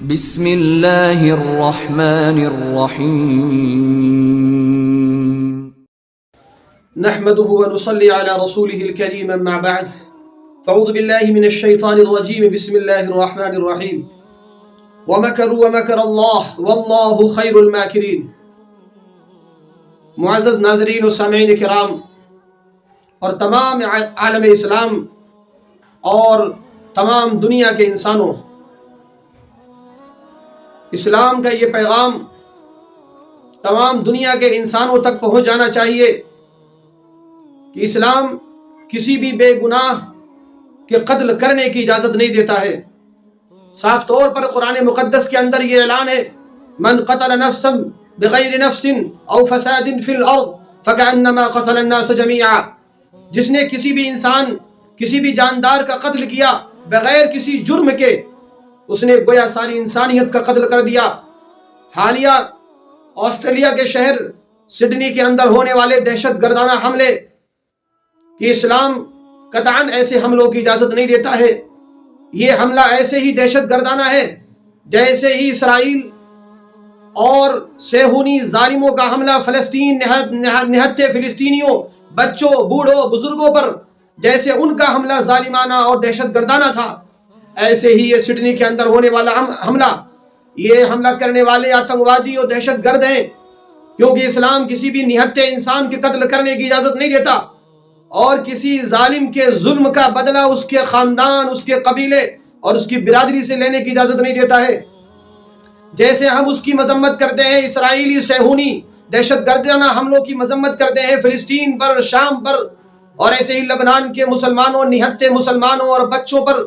بسم اللہ الرحمن الرحیم نحمده ونصلي على رسوله الكريم اما بعد فاعوذ بالله من الشيطان الرجيم بسم الله الرحمن الرحيم ومكروا ومكر الله والله خير الماكرين۔ معزز ناظرین و سامعین کرام اور تمام عالم اسلام اور تمام دنیا کے انسانوں، اسلام کا یہ پیغام تمام دنیا کے انسانوں تک پہنچ جانا چاہیے کہ اسلام کسی بھی بے گناہ کے قتل کرنے کی اجازت نہیں دیتا ہے۔ صاف طور پر قرآن مقدس کے اندر یہ اعلان ہے، من قتل نفسا بغیر نفس او فساد فی الارض فکأنما قتل الناس جميعا، جس نے کسی بھی انسان، کسی بھی جاندار کا قتل کیا بغیر کسی جرم کے، اس نے گویا ساری انسانیت کا قتل کر دیا۔ حالیہ آسٹریلیا کے شہر سڈنی کے اندر ہونے والے دہشت گردانہ حملے کہ اسلام قطعاً ایسے حملوں کی اجازت نہیں دیتا ہے۔ یہ حملہ ایسے ہی دہشت گردانہ ہے جیسے ہی اسرائیل اور صہیونی ظالموں کا حملہ فلسطین نہتے فلسطینیوں، بچوں، بوڑھوں، بزرگوں پر جیسے ان کا حملہ ظالمانہ اور دہشت گردانہ تھا، ایسے ہی یہ سڈنی کے اندر ہونے والا حملہ، یہ حملہ کرنے والے آتنکوادی اور دہشت گرد ہیں، کیونکہ اسلام کسی بھی نہتے انسان کے قتل کرنے کی اجازت نہیں دیتا، اور کسی ظالم کے ظلم کا بدلہ اس کے خاندان، اس کے قبیلے اور اس کی برادری سے لینے کی اجازت نہیں دیتا ہے۔ جیسے ہم اس کی مذمت کرتے ہیں، اسرائیلی صہیونی دہشت گردانہ حملوں کی مذمت کرتے ہیں فلسطین پر، شام پر، اور ایسے ہی لبنان کے مسلمانوں، نہتے مسلمانوں اور بچوں پر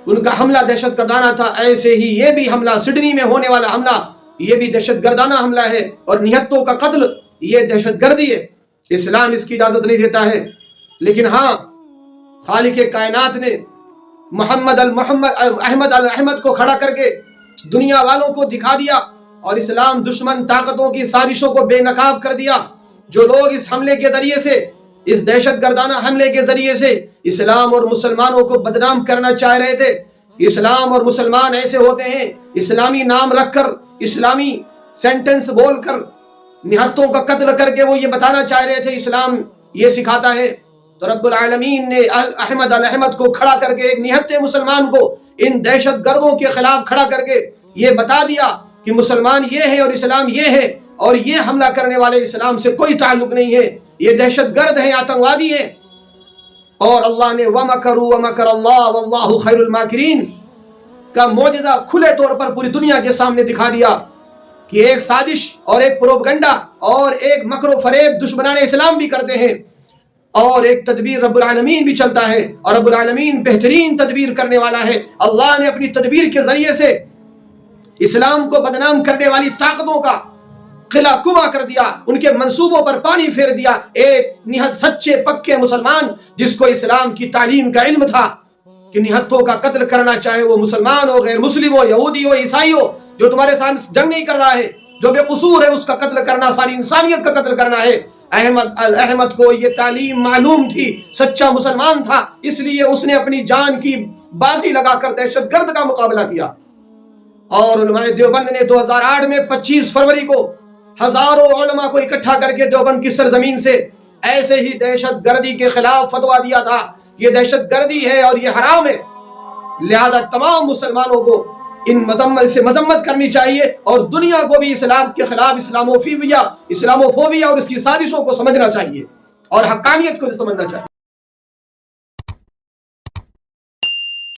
ان کا حملہ دہشت گردانہ تھا، ایسے ہی یہ بھی حملہ، سڈنی میں ہونے والا حملہ، یہ بھی دہشت گردانہ حملہ ہے، اور نہتوں کا قتل یہ دہشت گردی ہے۔ اسلام اس کی اجازت نہیں دیتا ہے، لیکن ہاں، خالق کائنات نے احمد الحمد کو کھڑا کر کے دنیا والوں کو دکھا دیا، اور اسلام دشمن طاقتوں کی سازشوں کو بے نقاب کر دیا۔ جو لوگ اس حملے کے ذریعے سے، اس دہشت گردانہ حملے کے ذریعے سے اسلام اور مسلمانوں کو بدنام کرنا چاہ رہے تھے، اسلام اور مسلمان ایسے ہوتے ہیں، اسلامی نام رکھ کر، اسلامی سینٹنس بول کر، نہتوں کا قتل کر کے وہ یہ بتانا چاہ رہے تھے اسلام یہ سکھاتا ہے۔ تو رب العالمین نے احمد الحمد کو کھڑا کر کے، ایک نہتے مسلمان کو ان دہشت گردوں کے خلاف کھڑا کر کے یہ بتا دیا کہ مسلمان یہ ہے اور اسلام یہ ہے، اور یہ حملہ کرنے والے اسلام سے کوئی تعلق نہیں ہے، یہ دہشت گرد ہیں، آتنکوادی ہیں۔ اور اللہ نے وَمَكَرُوا وَمَكَرَ اللَّهُ وَاللَّهُ خَيْرُ الْمَاكِرِينَ کا معجزہ کھلے طور پر پوری دنیا کے سامنے دکھا دیا کہ ایک سازش اور ایک پروپیگنڈا اور ایک مکر و فریب دشمنان اسلام بھی کرتے ہیں، اور ایک تدبیر رب العالمین بھی چلتا ہے، اور رب العالمین بہترین تدبیر کرنے والا ہے۔ اللہ نے اپنی تدبیر کے ذریعے سے اسلام کو بدنام کرنے والی طاقتوں کا قلعہ کما کر دیا، ان کے منصوبوں پر پانی پھیر دیا۔ ایک نہت سچے پکے مسلمان جس کو اسلام کی تعلیم کا علم تھا کہ نہتوں کا قتل کرنا، چاہے وہ مسلمان ہو، غیر مسلم ہو، یہودی ہو، عیسائی ہو، جو تمہارے ساتھ جنگ نہیں کر رہا ہے، جو بے قصور ہے، اس کا قتل کرنا، ساری انسانیت کا قتل کرنا ہے۔ احمد کو یہ تعلیم معلوم تھی، سچا مسلمان تھا، اس لیے اس نے اپنی جان کی بازی لگا کر دہشت گرد کا مقابلہ کیا۔ اور علماء دیوبند نے 2008 میں 25 فروری کو ہزاروں علماء کو اکٹھا کر کے دیوبند کی سرزمین سے ایسے ہی دہشت گردی کے خلاف فتویٰ دیا تھا، یہ دہشت گردی ہے اور یہ حرام ہے، لہذا تمام مسلمانوں کو ان مذمت کرنی چاہیے، اور دنیا کو بھی اسلام کے خلاف اسلاموفوبیا اور اس کی سازشوں کو سمجھنا چاہیے، اور حقانیت کو سمجھنا چاہیے۔